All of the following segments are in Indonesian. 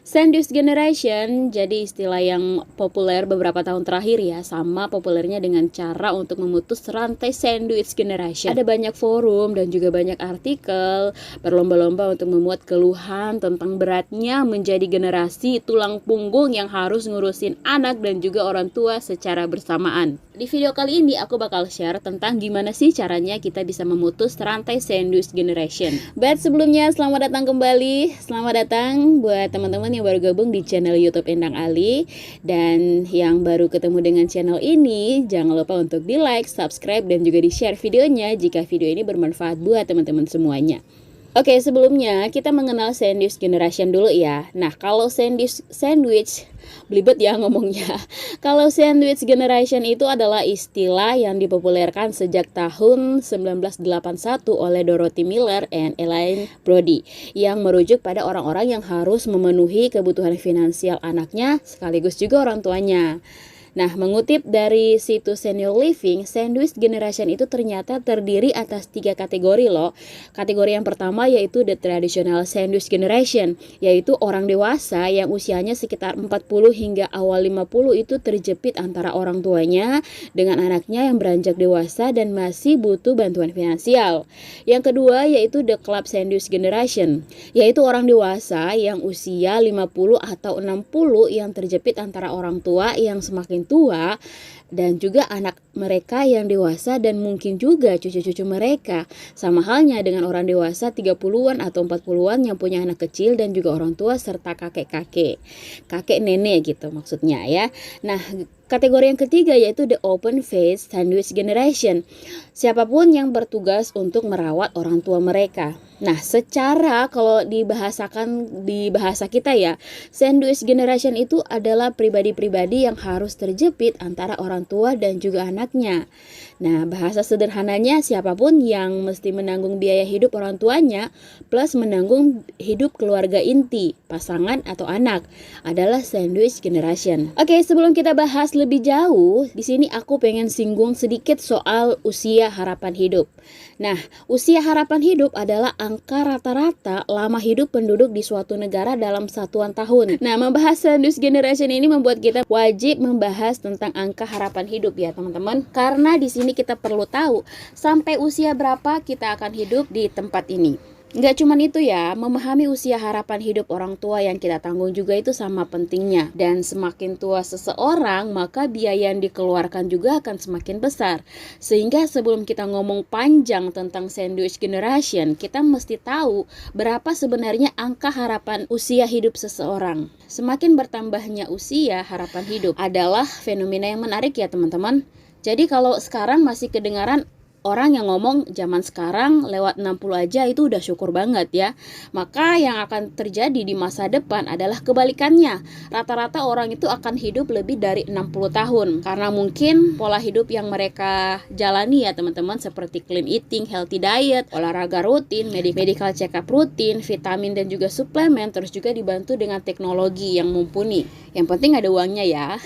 Sandwich generation jadi istilah yang populer beberapa tahun terakhir ya, sama populernya dengan cara untuk memutus rantai sandwich generation. Ada banyak forum dan juga banyak artikel berlomba-lomba untuk memuat keluhan tentang beratnya menjadi generasi tulang punggung yang harus ngurusin anak dan juga orang tua secara bersamaan. Di video kali ini aku bakal share tentang gimana sih caranya kita bisa memutus rantai sandwich generation. But sebelumnya selamat datang kembali. Selamat datang buat teman-teman yang baru gabung di channel YouTube Endang Ali. Dan yang baru ketemu dengan channel ini, jangan lupa untuk di like, subscribe, dan juga di share videonya jika video ini bermanfaat buat teman-teman semuanya. Oke, sebelumnya kita mengenal sandwich generation dulu ya. Nah, kalau sandwich belibet ya ngomongnya. Kalau sandwich generation itu adalah istilah yang dipopulerkan sejak tahun 1981 oleh Dorothy Miller and Elaine Brody, yang merujuk pada orang-orang yang harus memenuhi kebutuhan finansial anaknya sekaligus juga orang tuanya. Nah, mengutip dari situs Senior Living, sandwich generation itu ternyata terdiri atas 3 kategori loh. Kategori yang pertama yaitu the traditional sandwich generation, yaitu orang dewasa yang usianya sekitar 40 hingga awal 50 itu terjepit antara orang tuanya dengan anaknya yang beranjak dewasa dan masih butuh bantuan finansial. Yang kedua yaitu the club sandwich generation, yaitu orang dewasa yang usia 50 atau 60 yang terjepit antara orang tua yang semakin tua dan juga anak mereka yang dewasa dan mungkin juga cucu-cucu mereka. Sama halnya dengan orang dewasa 30-an atau 40-an yang punya anak kecil dan juga orang tua serta kakek nenek gitu maksudnya ya. Nah, kategori yang ketiga yaitu the open face sandwich generation. Siapapun yang bertugas untuk merawat orang tua mereka. Nah, secara kalau dibahasakan di bahasa kita ya, sandwich generation itu adalah pribadi-pribadi yang harus terjepit antara orang tua dan juga anaknya. Nah, bahasa sederhananya siapapun yang mesti menanggung biaya hidup orang tuanya plus menanggung hidup keluarga inti, pasangan atau anak adalah sandwich generation. Oke, sebelum kita bahas lebih jauh, di sini aku pengen singgung sedikit soal usia harapan hidup. Nah, usia harapan hidup adalah angka rata-rata lama hidup penduduk di suatu negara dalam satuan tahun. Nah, membahas sandwich generation ini membuat kita wajib membahas tentang angka harapan hidup ya teman-teman. Karena di sini kita perlu tahu sampai usia berapa kita akan hidup di tempat ini. Nggak cuma itu ya, memahami usia harapan hidup orang tua yang kita tanggung juga itu sama pentingnya. Dan semakin tua seseorang, maka biaya yang dikeluarkan juga akan semakin besar. Sehingga sebelum kita ngomong panjang tentang sandwich generation, kita mesti tahu berapa sebenarnya angka harapan usia hidup seseorang. Semakin bertambahnya usia harapan hidup adalah fenomena yang menarik ya teman-teman. Jadi kalau sekarang masih kedengaran orang yang ngomong zaman sekarang lewat 60 aja itu udah syukur banget ya. Maka yang akan terjadi di masa depan adalah kebalikannya. Rata-rata orang itu akan hidup lebih dari 60 tahun. Karena mungkin pola hidup yang mereka jalani ya teman-teman, seperti clean eating, healthy diet, olahraga rutin, medical check up rutin, vitamin dan juga suplemen, terus juga dibantu dengan teknologi yang mumpuni. Yang penting ada uangnya ya.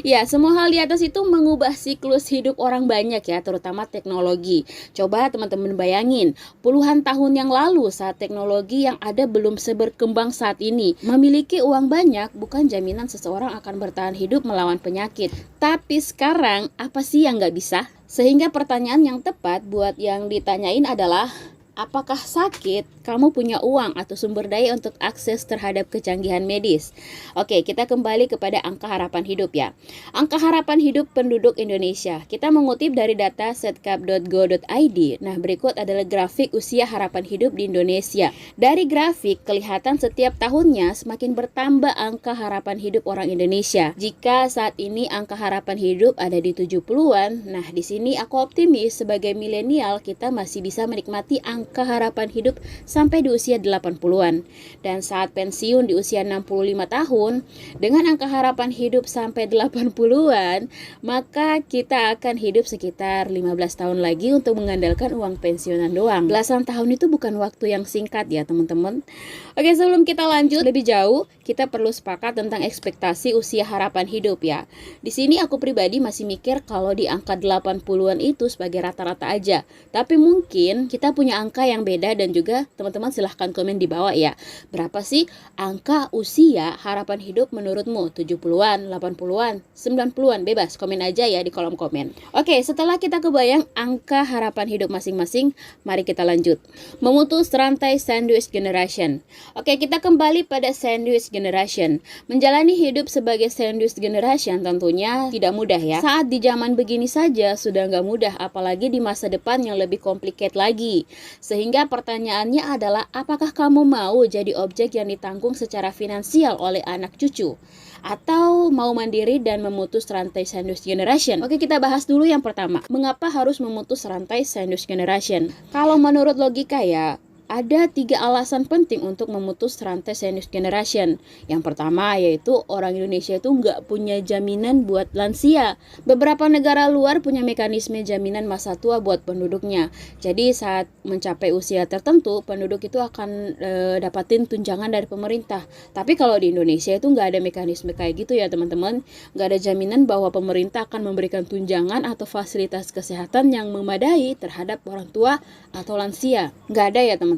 Ya, semua hal di atas itu mengubah siklus hidup orang banyak ya, terutama teknologi. Coba teman-teman bayangin, puluhan tahun yang lalu saat teknologi yang ada belum seberkembang saat ini, memiliki uang banyak bukan jaminan seseorang akan bertahan hidup melawan penyakit. Tapi sekarang, apa sih yang nggak bisa? Sehingga pertanyaan yang tepat buat yang ditanyain adalah, apakah sakit kamu punya uang atau sumber daya untuk akses terhadap kecanggihan medis? Oke, kita kembali kepada angka harapan hidup ya. Angka harapan hidup penduduk Indonesia. Kita mengutip dari data setkap.go.id. Nah, berikut adalah grafik usia harapan hidup di Indonesia. Dari grafik kelihatan setiap tahunnya semakin bertambah angka harapan hidup orang Indonesia. Jika saat ini angka harapan hidup ada di 70-an, nah di sini aku optimis sebagai milenial kita masih bisa menikmati angka harapan hidup sampai di usia 80-an. Dan saat pensiun di usia 65 tahun, dengan angka harapan hidup sampai 80-an, maka kita akan hidup sekitar 15 tahun lagi untuk mengandalkan uang pensiunan doang. Belasan tahun itu bukan waktu yang singkat ya teman-teman. Oke, sebelum kita lanjut lebih jauh, kita perlu sepakat tentang ekspektasi usia harapan hidup ya. Di sini aku pribadi masih mikir kalau di angka 80-an itu sebagai rata-rata aja. Tapi mungkin kita punya angka angka yang beda, dan juga teman-teman silahkan komen di bawah ya. Berapa sih angka usia harapan hidup menurutmu? 70-an, 80-an, 90-an? Bebas, komen aja ya di kolom komen. Oke, setelah kita kebayang angka harapan hidup masing-masing, mari kita lanjut. Memutus rantai sandwich generation. Oke, kita kembali pada sandwich generation. Menjalani hidup sebagai sandwich generation tentunya tidak mudah ya. Saat di zaman begini saja sudah nggak mudah, apalagi di masa depan yang lebih complicated lagi. Sehingga pertanyaannya adalah, apakah kamu mau jadi objek yang ditanggung secara finansial oleh anak cucu? Atau mau mandiri dan memutus rantai sandwich generation? Oke, kita bahas dulu yang pertama. Mengapa harus memutus rantai sandwich generation? Kalau menurut logika ya, ada 3 alasan penting untuk memutus rantai sandwich generation. Yang pertama yaitu orang Indonesia itu nggak punya jaminan buat lansia. Beberapa negara luar punya mekanisme jaminan masa tua buat penduduknya. Jadi saat mencapai usia tertentu, penduduk itu akan dapatin tunjangan dari pemerintah. Tapi kalau di Indonesia itu nggak ada mekanisme kayak gitu ya teman-teman. Nggak ada jaminan bahwa pemerintah akan memberikan tunjangan atau fasilitas kesehatan yang memadai terhadap orang tua atau lansia. Nggak ada ya teman-teman.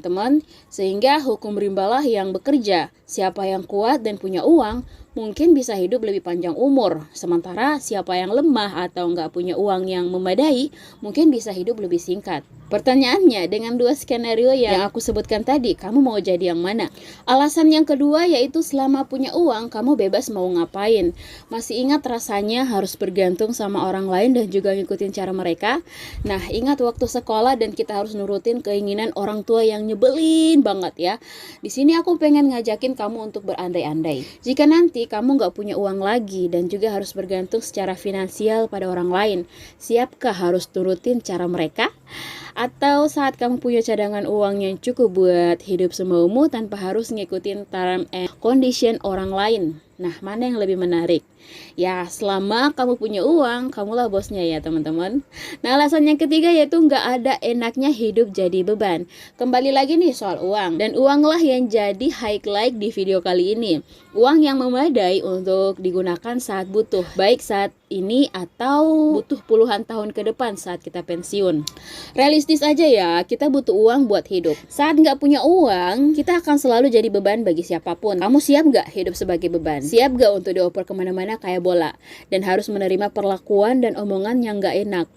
Sehingga hukum rimbalah yang bekerja. Siapa yang kuat dan punya uang mungkin bisa hidup lebih panjang umur, sementara siapa yang lemah atau nggak punya uang yang memadai mungkin bisa hidup lebih singkat. Pertanyaannya, dengan 2 skenario yang aku sebutkan tadi, kamu mau jadi yang mana? Alasan yang kedua yaitu selama punya uang, kamu bebas mau ngapain. Masih ingat rasanya harus bergantung sama orang lain dan juga ngikutin cara mereka? Nah, ingat waktu sekolah dan kita harus nurutin keinginan orang tua yang nyebelin banget ya. Di sini aku pengen ngajakin kamu untuk berandai-andai. Jika nanti kamu nggak punya uang lagi dan juga harus bergantung secara finansial pada orang lain, siapkah harus turutin cara mereka? Atau saat kamu punya cadangan uang yang cukup buat hidup semaumu tanpa harus ngikutin term and condition orang lain? Nah, mana yang lebih menarik? Ya, selama kamu punya uang, kamulah bosnya ya teman-teman. Nah, alasan yang ketiga yaitu nggak ada enaknya hidup jadi beban. Kembali lagi nih soal uang. Dan uanglah yang jadi highlight di video kali ini. Uang yang memadai untuk digunakan saat butuh. Baik saat ini atau butuh puluhan tahun ke depan saat kita pensiun. Realistis aja ya, kita butuh uang buat hidup. Saat nggak punya uang, kita akan selalu jadi beban bagi siapapun. Kamu siap nggak hidup sebagai beban? Siap gak untuk dioper kemana-mana kayak bola? Dan harus menerima perlakuan dan omongan yang gak enak?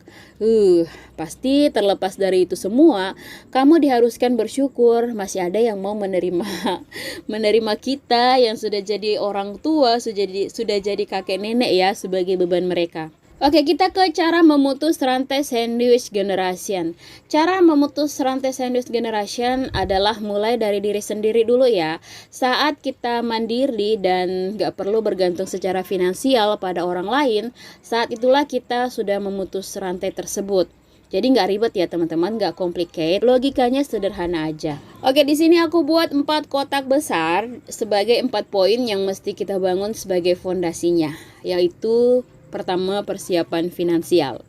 Pasti terlepas dari itu semua, kamu diharuskan bersyukur masih ada yang mau menerima kita yang sudah jadi orang tua, sudah jadi kakek nenek ya sebagai beban mereka. Oke, kita ke cara memutus rantai sandwich generation. Cara memutus rantai sandwich generation adalah mulai dari diri sendiri dulu ya. Saat kita mandiri dan gak perlu bergantung secara finansial pada orang lain, saat itulah kita sudah memutus rantai tersebut. Jadi nggak ribet ya teman-teman, nggak complicated, logikanya sederhana aja. Oke, di sini aku buat 4 kotak besar sebagai 4 poin yang mesti kita bangun sebagai fondasinya, yaitu pertama, persiapan finansial.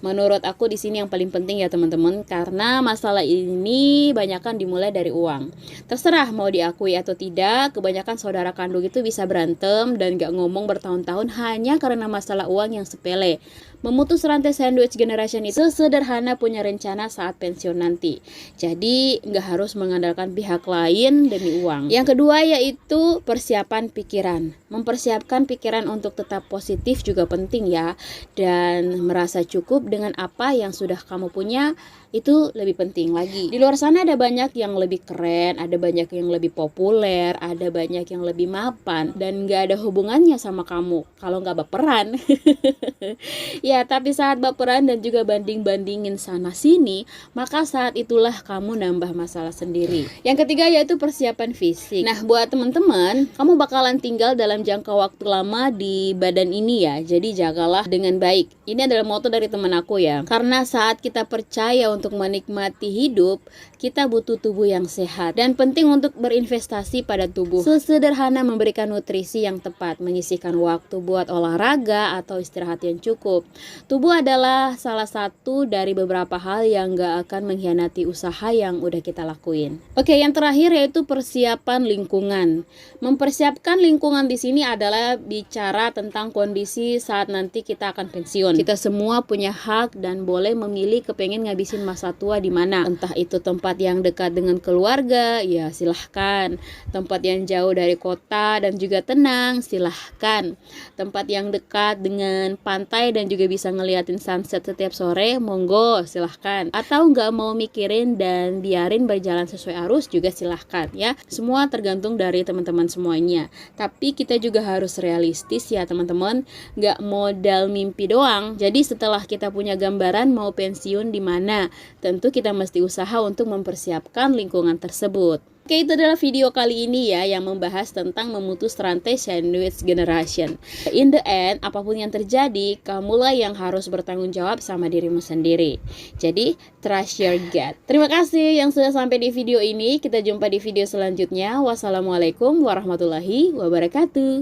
Menurut aku di sini yang paling penting ya teman-teman, karena masalah ini banyakkan dimulai dari uang. Terserah mau diakui atau tidak, kebanyakan saudara kandung itu bisa berantem dan gak ngomong bertahun-tahun hanya karena masalah uang yang sepele. Memutus rantai sandwich generation itu sederhana punya rencana saat pensiun nanti. Jadi nggak harus mengandalkan pihak lain demi uang. Yang kedua yaitu persiapan pikiran. Mempersiapkan pikiran untuk tetap positif juga penting ya. Dan merasa cukup dengan apa yang sudah kamu punya itu lebih penting lagi. Di luar sana ada banyak yang lebih keren, ada banyak yang lebih populer, ada banyak yang lebih mapan, dan gak ada hubungannya sama kamu kalau gak baperan. Ya, tapi saat baperan dan juga banding-bandingin sana sini, maka saat itulah kamu nambah masalah sendiri. Yang ketiga yaitu persiapan fisik. Nah, buat teman-teman, kamu bakalan tinggal dalam jangka waktu lama di badan ini ya, jadi jagalah dengan baik. Ini adalah moto dari teman aku ya, karena saat kita percaya untuk menikmati hidup, kita butuh tubuh yang sehat dan penting untuk berinvestasi pada tubuh. Sesederhana memberikan nutrisi yang tepat, menyisihkan waktu buat olahraga atau istirahat yang cukup. Tubuh adalah salah satu dari beberapa hal yang gak akan mengkhianati usaha yang udah kita lakuin. Oke, yang terakhir yaitu persiapan lingkungan. Mempersiapkan lingkungan di sini adalah bicara tentang kondisi saat nanti kita akan pensiun. Kita semua punya hak dan boleh memilih kepengen ngabisin masa tua di mana. Entah itu tempat yang dekat dengan keluarga, ya silahkan. Tempat yang jauh dari kota dan juga tenang, silahkan. Tempat yang dekat dengan pantai dan juga bisa ngeliatin sunset setiap sore, monggo, silahkan. Atau nggak mau mikirin dan biarin berjalan sesuai arus juga silahkan ya. Semua tergantung dari teman-teman semuanya. Tapi kita juga harus realistis ya teman-teman, nggak modal mimpi doang. Jadi setelah kita punya gambaran mau pensiun di mana, tentu kita mesti usaha untuk mempersiapkan lingkungan tersebut. Oke, itu adalah video kali ini ya yang membahas tentang memutus rantai sandwich generation. In the end, apapun yang terjadi, kamulah yang harus bertanggung jawab sama dirimu sendiri. Jadi, trust your gut. Terima kasih yang sudah sampai di video ini. Kita jumpa di video selanjutnya. Wassalamualaikum warahmatullahi wabarakatuh.